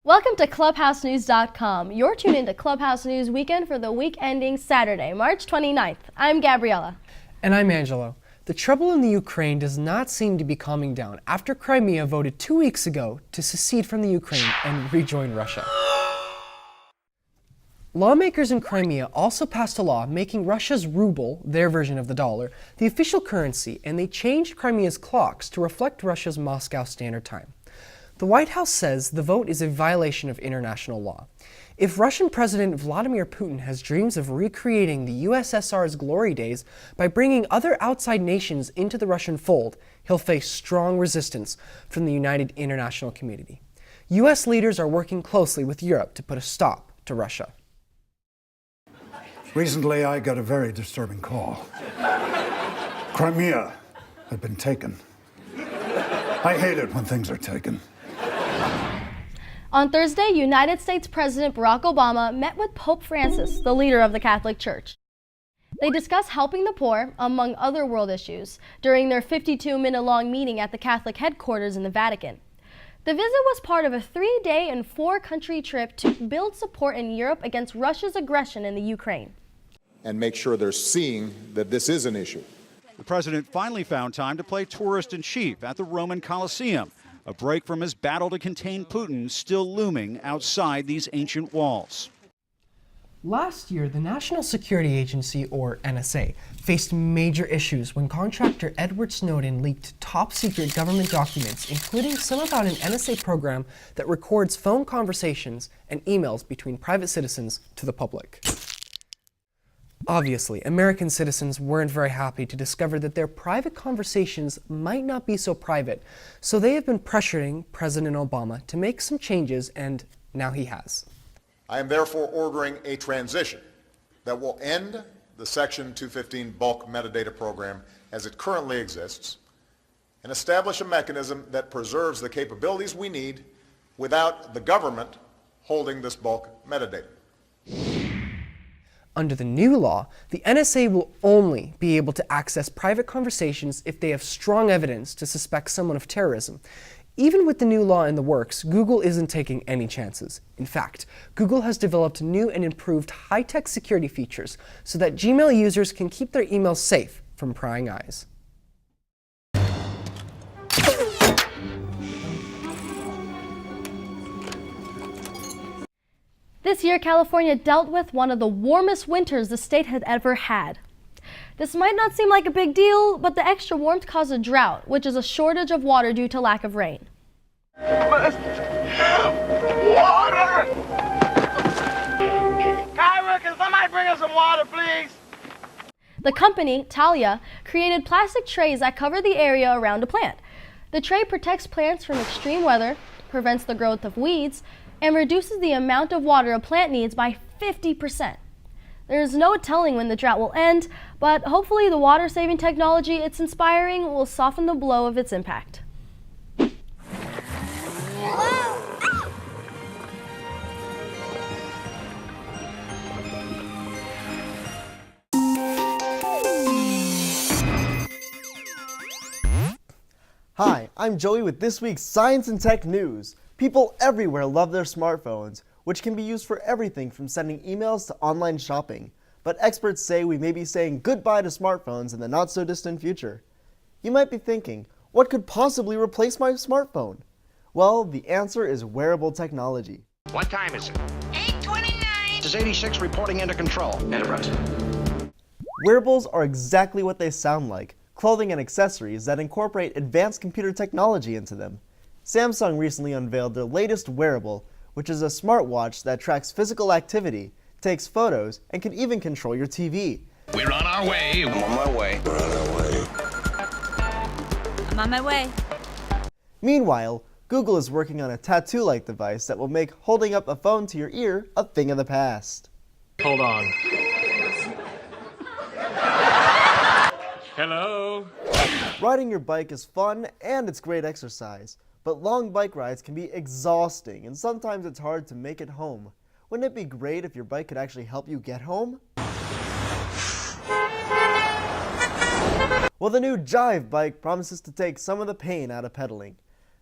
Welcome to ClubhouseNews.com. You're tuned into Clubhouse News Weekend for the week ending Saturday, March 29th. I'm Gabriella. And I'm Angelo. The trouble in the Ukraine does not seem to be calming down after Crimea voted 2 weeks ago to secede from the Ukraine and rejoin Russia. Lawmakers in Crimea also passed a law making Russia's ruble, their version of the dollar, the official currency, and they changed Crimea's clocks to reflect Russia's Moscow Standard Time. The White House says the vote is a violation of international law. If Russian President Vladimir Putin has dreams of recreating the USSR's glory days by bringing other outside nations into the Russian fold, he'll face strong resistance from the united international community. US leaders are working closely with Europe to put a stop to Russia. Recently, I got a very disturbing call. Crimea had been taken. I hate it when things are taken. On Thursday, United States President Barack Obama met with Pope Francis, the leader of the Catholic Church. They discussed helping the poor, among other world issues, during their 52-minute-long meeting at the Catholic headquarters in the Vatican. The visit was part of a 3-day and 4-country trip to build support in Europe against Russia's aggression in the Ukraine. And make sure they're seeing that this is an issue. The president finally found time to play tourist-in-chief at the Roman Colosseum, a break from his battle to contain Putin still looming outside these ancient walls. Last year, the National Security Agency, or NSA, faced major issues when contractor Edward Snowden leaked top-secret government documents, including some about an NSA program that records phone conversations and emails between private citizens to the public. Obviously, American citizens weren't very happy to discover that their private conversations might not be so private, so they have been pressuring President Obama to make some changes, and now he has. I am therefore ordering a transition that will end the Section 215 bulk metadata program as it currently exists and establish a mechanism that preserves the capabilities we need without the government holding this bulk metadata. Under the new law, the NSA will only be able to access private conversations if they have strong evidence to suspect someone of terrorism. Even with the new law in the works, Google isn't taking any chances. In fact, Google has developed new and improved high-tech security features so that Gmail users can keep their emails safe from prying eyes. This year, California dealt with one of the warmest winters the state had ever had. This might not seem like a big deal, but the extra warmth caused a drought, which is a shortage of water due to lack of rain. Water! Kyra, can somebody bring us some water, please? The company, Talia, created plastic trays that cover the area around a plant. The tray protects plants from extreme weather, prevents the growth of weeds, and reduces the amount of water a plant needs by 50%. There is no telling when the drought will end, but hopefully the water-saving technology it's inspiring will soften the blow of its impact. Hi, I'm Joey with this week's Science and Tech News. People everywhere love their smartphones, which can be used for everything from sending emails to online shopping. But experts say we may be saying goodbye to smartphones in the not-so-distant future. You might be thinking, what could possibly replace my smartphone? Well, the answer is wearable technology. What time is it? 8:29. This is 86 reporting into control. Enterprise. Wearables are exactly what they sound like, clothing and accessories that incorporate advanced computer technology into them. Samsung recently unveiled their latest wearable, which is a smartwatch that tracks physical activity, takes photos, and can even control your TV. We're on our way. I'm on my way. We're on our way. I'm on my way. Meanwhile, Google is working on a tattoo-like device that will make holding up a phone to your ear a thing of the past. Hold on. Hello? Riding your bike is fun and it's great exercise, but long bike rides can be exhausting and sometimes it's hard to make it home. Wouldn't it be great if your bike could actually help you get home? Well, the new Jive bike promises to take some of the pain out of pedaling.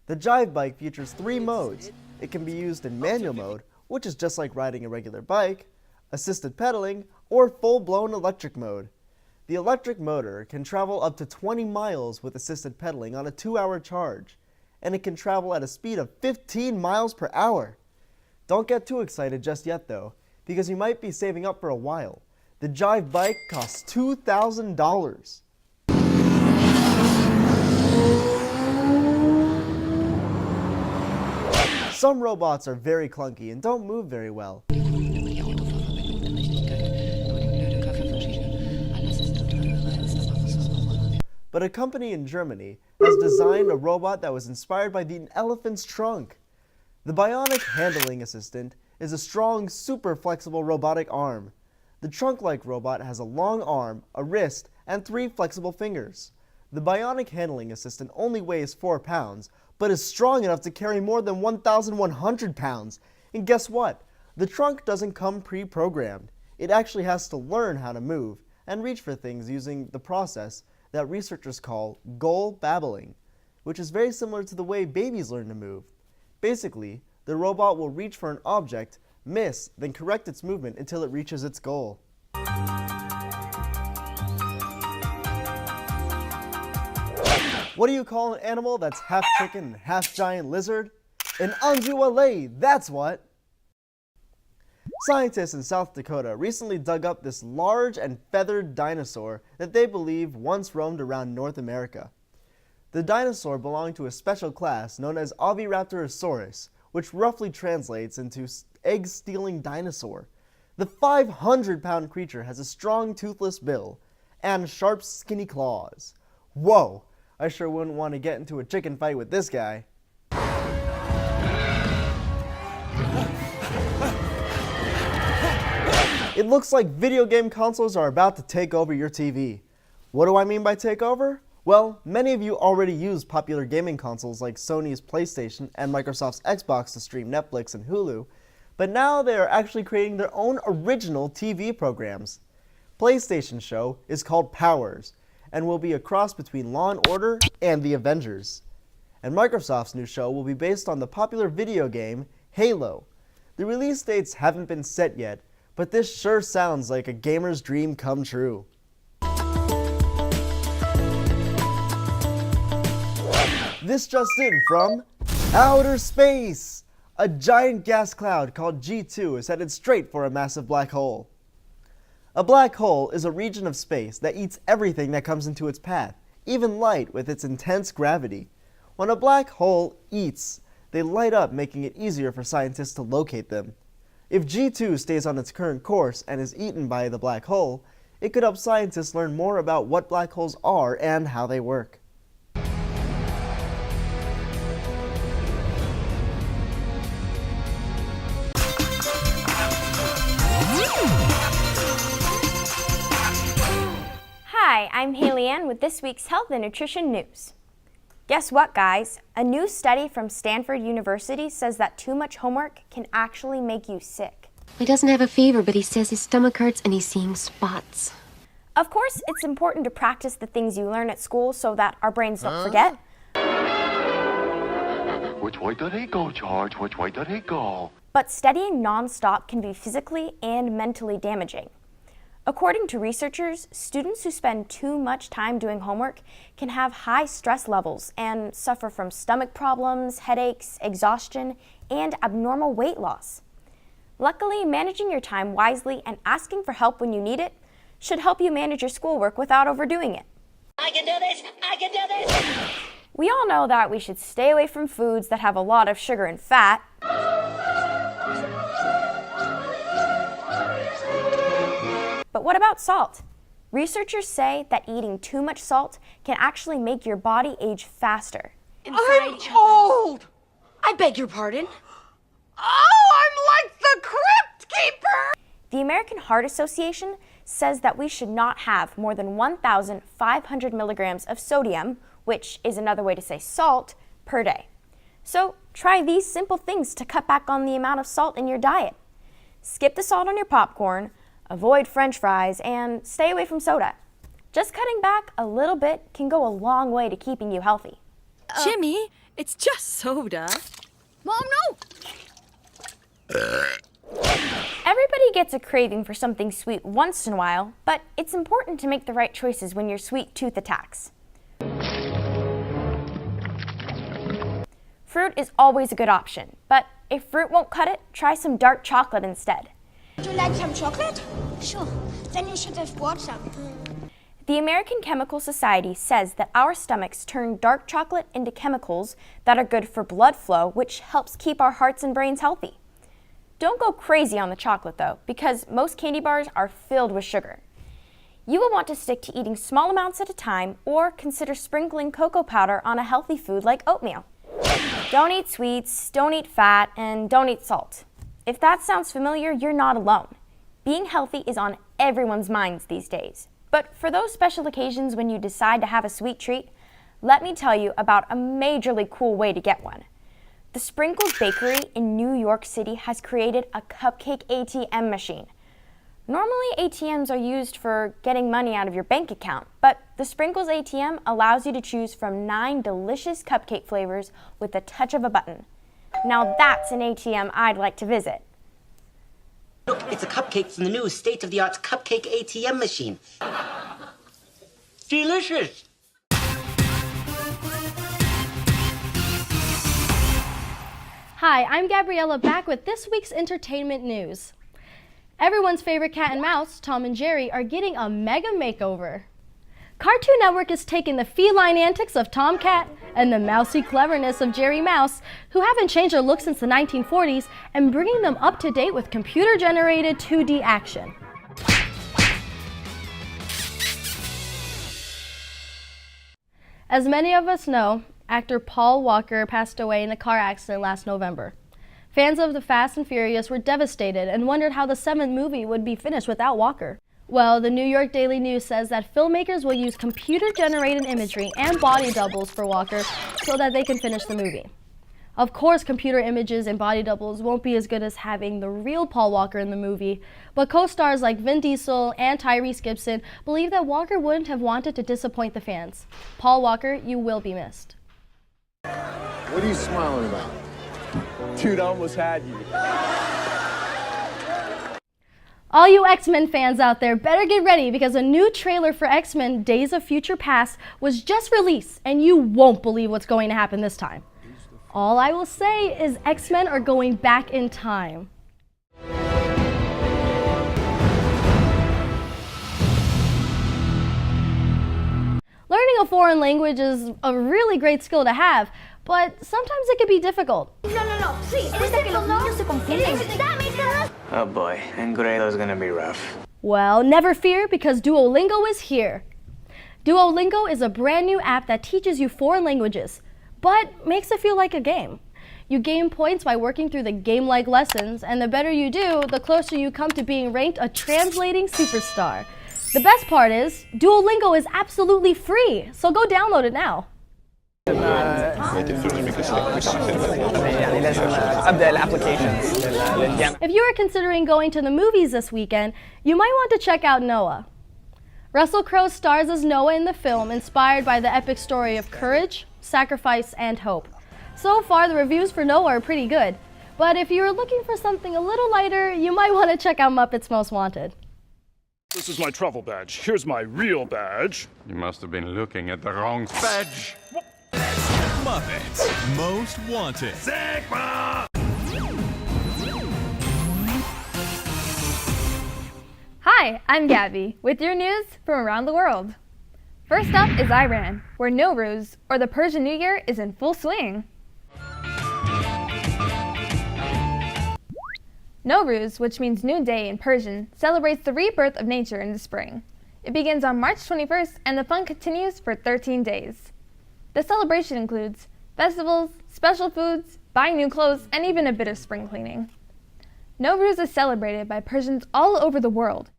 The Jive bike features 3 modes. It can be used in manual mode, which is just like riding a regular bike, assisted pedaling, or full-blown electric mode. The electric motor can travel up to 20 miles with assisted pedaling on a 2-hour charge, and it can travel at a speed of 15 miles per hour. Don't get too excited just yet though, because you might be saving up for a while. The Jive bike costs $2,000. Some robots are very clunky and don't move very well. But a company in Germany has designed a robot that was inspired by the elephant's trunk. The Bionic Handling Assistant is a strong, super flexible robotic arm. The trunk-like robot has a long arm, a wrist, and 3 flexible fingers. The Bionic Handling Assistant only weighs 4 pounds, but is strong enough to carry more than 1,100 pounds. And guess what? The trunk doesn't come pre-programmed. It actually has to learn how to move and reach for things using the process that researchers call goal babbling, which is very similar to the way babies learn to move. Basically, the robot will reach for an object, miss, then correct its movement until it reaches its goal. What do you call an animal that's half chicken and half giant lizard? An undulate, that's what! Scientists in South Dakota recently dug up this large and feathered dinosaur that they believe once roamed around North America. The dinosaur belonged to a special class known as Oviraptorosaurus, which roughly translates into egg-stealing dinosaur. The 500-pound creature has a strong toothless bill and sharp skinny claws. Whoa! I sure wouldn't want to get into a chicken fight with this guy. It looks like video game consoles are about to take over your TV. What do I mean by take over? Well, many of you already use popular gaming consoles like Sony's PlayStation and Microsoft's Xbox to stream Netflix and Hulu, but now they are actually creating their own original TV programs. PlayStation's show is called Powers, and will be a cross between Law & Order and The Avengers. And Microsoft's new show will be based on the popular video game Halo. The release dates haven't been set yet, but this sure sounds like a gamer's dream come true. This just in from outer space! A giant gas cloud called G2 is headed straight for a massive black hole. A black hole is a region of space that eats everything that comes into its path, even light with its intense gravity. When a black hole eats, they light up, making it easier for scientists to locate them. If G2 stays on its current course and is eaten by the black hole, it could help scientists learn more about what black holes are and how they work. Hi, I'm Haley Ann with this week's Health and Nutrition News. Guess what, guys? A new study from Stanford University says that too much homework can actually make you sick. He doesn't have a fever, but he says his stomach hurts and he's seeing spots. Of course, it's important to practice the things you learn at school so that our brains don't forget. Which way did he go, George? Which way did he go? But studying non-stop can be physically and mentally damaging. According to researchers, students who spend too much time doing homework can have high stress levels and suffer from stomach problems, headaches, exhaustion, and abnormal weight loss. Luckily, managing your time wisely and asking for help when you need it should help you manage your schoolwork without overdoing it. I can do this! I can do this! We all know that we should stay away from foods that have a lot of sugar and fat. But what about salt? Researchers say that eating too much salt can actually make your body age faster. I'm old! I beg your pardon? Oh, I'm like the Crypt Keeper! The American Heart Association says that we should not have more than 1,500 milligrams of sodium, which is another way to say salt, per day. So try these simple things to cut back on the amount of salt in your diet. Skip the salt on your popcorn, avoid French fries, and stay away from soda. Just cutting back a little bit can go a long way to keeping you healthy. Jimmy, It's just soda. Mom, no! Everybody gets a craving for something sweet once in a while, but it's important to make the right choices when your sweet tooth attacks. Fruit is always a good option, but if fruit won't cut it, try some dark chocolate instead. Would you like some chocolate? Sure. Then you should have brought some. The American Chemical Society says that our stomachs turn dark chocolate into chemicals that are good for blood flow, which helps keep our hearts and brains healthy. Don't go crazy on the chocolate though, because most candy bars are filled with sugar. You will want to stick to eating small amounts at a time or consider sprinkling cocoa powder on a healthy food like oatmeal. Don't eat sweets, don't eat fat, and don't eat salt. If that sounds familiar, you're not alone. Being healthy is on everyone's minds these days. But for those special occasions when you decide to have a sweet treat, let me tell you about a majorly cool way to get one. The Sprinkles Bakery in New York City has created a cupcake ATM machine. Normally, ATMs are used for getting money out of your bank account, but the Sprinkles ATM allows you to choose from 9 delicious cupcake flavors with the touch of a button. Now that's an ATM I'd like to visit. Look, it's a cupcake from the new state-of-the-art cupcake ATM machine. Delicious! Hi, I'm Gabriella back with this week's entertainment news. Everyone's favorite cat and mouse, Tom and Jerry, are getting a mega makeover. Cartoon Network is taking the feline antics of Tom Cat and the mousy cleverness of Jerry Mouse, who haven't changed their look since the 1940s, and bringing them up to date with computer-generated 2D action. As many of us know, actor Paul Walker passed away in a car accident last November. Fans of the Fast and Furious were devastated and wondered how the 7th movie would be finished without Walker. Well, the New York Daily News says that filmmakers will use computer-generated imagery and body doubles for Walker so that they can finish the movie. Of course, computer images and body doubles won't be as good as having the real Paul Walker in the movie, but co-stars like Vin Diesel and Tyrese Gibson believe that Walker wouldn't have wanted to disappoint the fans. Paul Walker, you will be missed. What are you smiling about? Dude, I almost had you. All you X-Men fans out there better get ready because a new trailer for X-Men Days of Future Past was just released and you won't believe what's going to happen this time. All I will say is X-Men are going back in time. Learning a foreign language is a really great skill to have, but sometimes it can be difficult. No. Sí, cuenta que los niños se confunden. Oh boy, Engredo's gonna be rough. Well, never fear because Duolingo is here. Duolingo is a brand new app that teaches you foreign languages, but makes it feel like a game. You gain points by working through the game-like lessons, and the better you do, the closer you come to being ranked a translating superstar. The best part is, Duolingo is absolutely free, so go download it now. If you are considering going to the movies this weekend, you might want to check out Noah. Russell Crowe stars as Noah in the film, inspired by the epic story of courage, sacrifice, and hope. So far, the reviews for Noah are pretty good, but if you are looking for something a little lighter, you might want to check out Muppets Most Wanted. This is my travel badge. Here's my real badge. You must have been looking at the wrong badge. Muppets Most Wanted. Sigma! Hi, I'm Gabby with your news from around the world. First up is Iran, where Nowruz, or the Persian New Year, is in full swing. Nowruz, which means new day in Persian, celebrates the rebirth of nature in the spring. It begins on March 21st and the fun continues for 13 days. The celebration includes festivals, special foods, buying new clothes, and even a bit of spring cleaning. Nowruz is celebrated by Persians all over the world.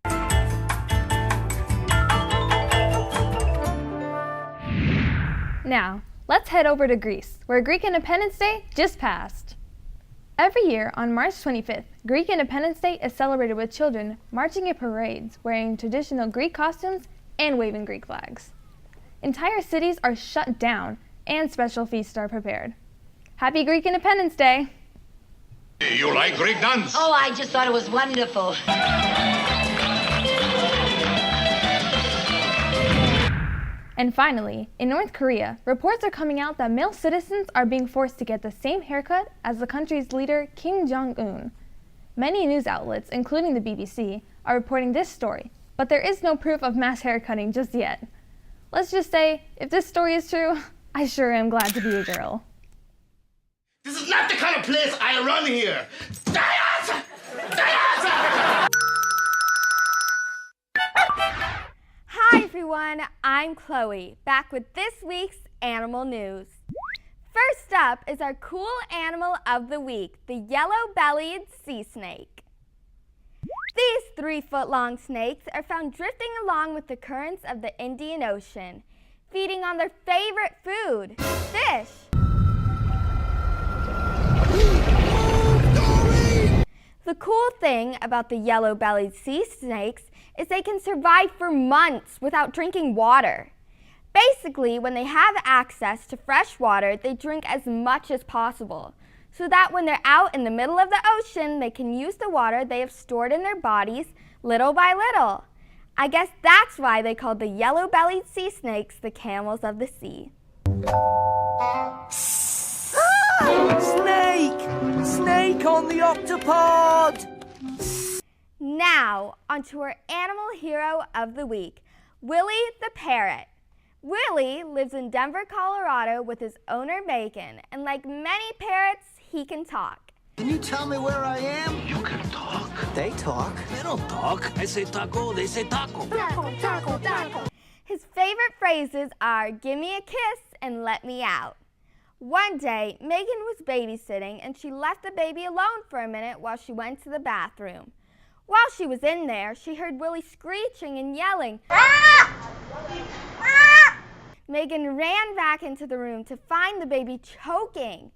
Now, let's head over to Greece, where Greek Independence Day just passed. Every year on March 25th, Greek Independence Day is celebrated with children marching in parades, wearing traditional Greek costumes and waving Greek flags. Entire cities are shut down and special feasts are prepared. Happy Greek Independence Day! You like Greek dance? Oh, I just thought it was wonderful. And finally, in North Korea, reports are coming out that male citizens are being forced to get the same haircut as the country's leader, Kim Jong-un. Many news outlets, including the BBC, are reporting this story, but there is no proof of mass haircutting just yet. Let's just say, if this story is true, I sure am glad to be a girl. This is not the kind of place I run here. Hi everyone, I'm Chloe, back with this week's animal news. First up is our cool animal of the week, the yellow-bellied sea snake. These 3-foot-long snakes are found drifting along with the currents of the Indian Ocean, feeding on their favorite food, fish. The cool thing about the yellow-bellied sea snakes is they can survive for months without drinking water. Basically, when they have access to fresh water, they drink as much as possible, so that when they're out in the middle of the ocean, they can use the water they have stored in their bodies little by little. I guess that's why they called the yellow-bellied sea snakes the camels of the sea. Snake! Snake on the octopod! Now, onto our animal hero of the week, Willie the parrot. Willie lives in Denver, Colorado with his owner Megan, and like many parrots, he can talk. Can you tell me where I am? You can talk. They talk. They don't talk. I say taco, they say taco. Taco, taco, taco. His favorite phrases are, "Give me a kiss and let me out." One day, Megan was babysitting and she left the baby alone for a minute while she went to the bathroom. While she was in there, she heard Willie screeching and yelling, "Ah! Ah!" Megan ran back into the room to find the baby choking.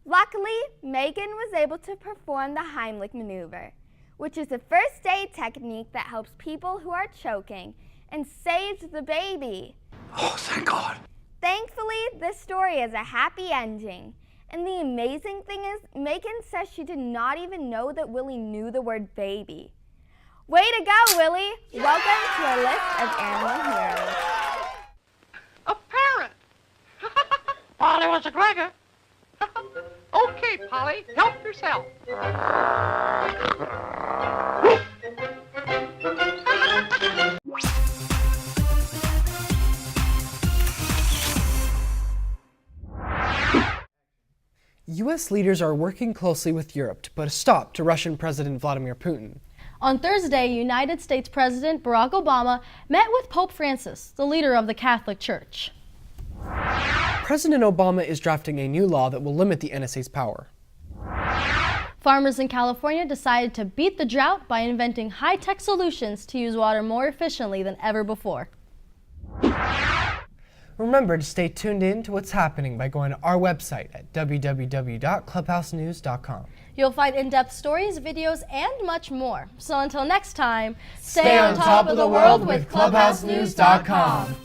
Luckily, Megan was able to perform the Heimlich maneuver, which is a first aid technique that helps people who are choking, and saved the baby. Oh, thank God. Thankfully, this story has a happy ending. And the amazing thing is, Megan says she did not even know that Willie knew the word baby. Way to go, Willie! Welcome to our list of animal heroes. A parrot! Polly was a Gregor. Okay, Polly, help yourself. U.S. leaders are working closely with Europe to put a stop to Russian President Vladimir Putin. On Thursday, United States President Barack Obama met with Pope Francis, the leader of the Catholic Church. President Obama is drafting a new law that will limit the NSA's power. Farmers in California decided to beat the drought by inventing high-tech solutions to use water more efficiently than ever before. Remember to stay tuned in to what's happening by going to our website at www.clubhousenews.com. You'll find in-depth stories, videos, and much more. So until next time, stay on top of the world with ClubhouseNews.com.